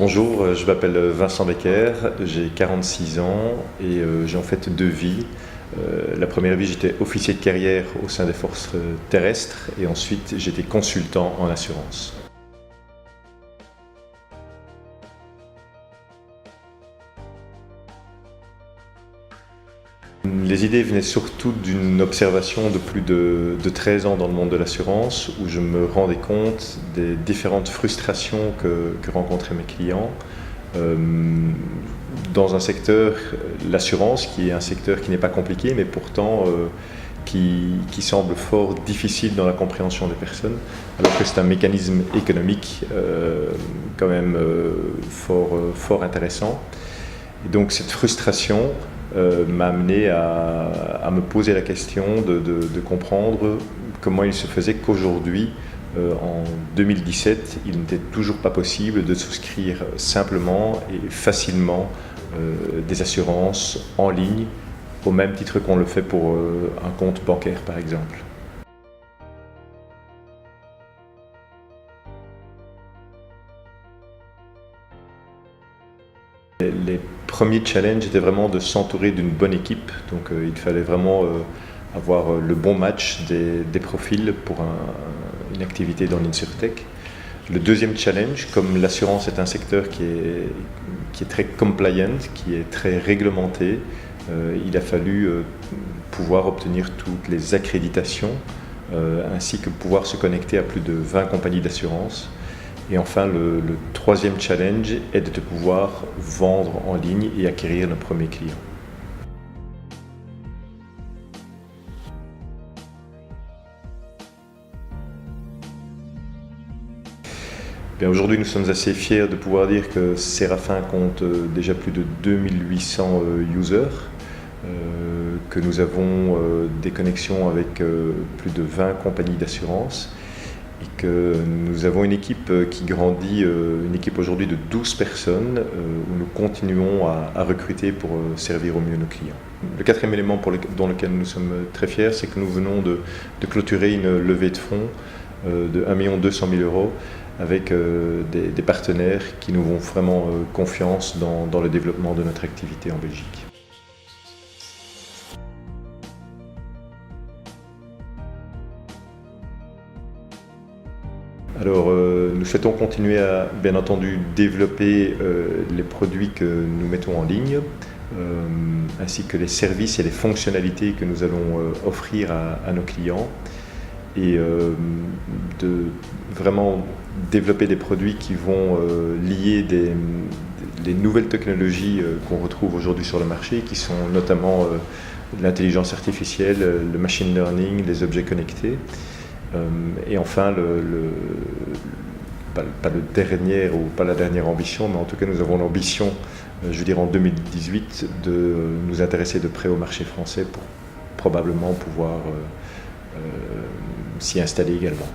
Bonjour, je m'appelle Vincent Becker, j'ai 46 ans et j'ai en fait deux vies. La première vie, j'étais officier de carrière au sein des forces terrestres et ensuite j'étais consultant en assurance. Les idées venaient surtout d'une observation de plus de 13 ans dans le monde de l'assurance où je me rendais compte des différentes frustrations que rencontraient mes clients euh, dans un secteur, l'assurance, qui est un secteur qui n'est pas compliqué mais pourtant qui semble fort difficile dans la compréhension des personnes, alors que c'est un mécanisme économique quand même fort intéressant. Et donc cette frustration m'a amené à me poser la question de comprendre comment il se faisait qu'aujourd'hui, en 2017, il n'était toujours pas possible de souscrire simplement et facilement des assurances en ligne, au même titre qu'on le fait pour un compte bancaire par exemple. Les premiers challenges étaient vraiment de s'entourer d'une bonne équipe, donc il fallait vraiment avoir le bon match des profils pour une activité dans l'InsurTech. Le deuxième challenge, comme l'assurance est un secteur qui est très compliant, qui est très réglementé, il a fallu pouvoir obtenir toutes les accréditations ainsi que pouvoir se connecter à plus de 20 compagnies d'assurance. Et enfin, le troisième challenge est de pouvoir vendre en ligne et acquérir nos premiers clients. Aujourd'hui, nous sommes assez fiers de pouvoir dire que Séraphin compte déjà plus de 2800 users, que nous avons des connexions avec plus de 20 compagnies d'assurance et que nous avons une équipe qui grandit, une équipe aujourd'hui de 12 personnes où nous continuons à recruter pour servir au mieux nos clients. Le quatrième élément dans lequel nous sommes très fiers, c'est que nous venons de clôturer une levée de fonds de 1 200 000 € avec des partenaires qui nous font vraiment confiance dans le développement de notre activité en Belgique. Alors, nous souhaitons continuer à, bien entendu, développer les produits que nous mettons en ligne, ainsi que les services et les fonctionnalités que nous allons offrir à nos clients, et de vraiment développer des produits qui vont lier les nouvelles technologies qu'on retrouve aujourd'hui sur le marché, qui sont notamment l'intelligence artificielle, le machine learning, les objets connectés. Et enfin, pas la dernière ambition, mais en tout cas nous avons l'ambition, je veux dire en 2018, de nous intéresser de près au marché français pour probablement pouvoir s'y installer également.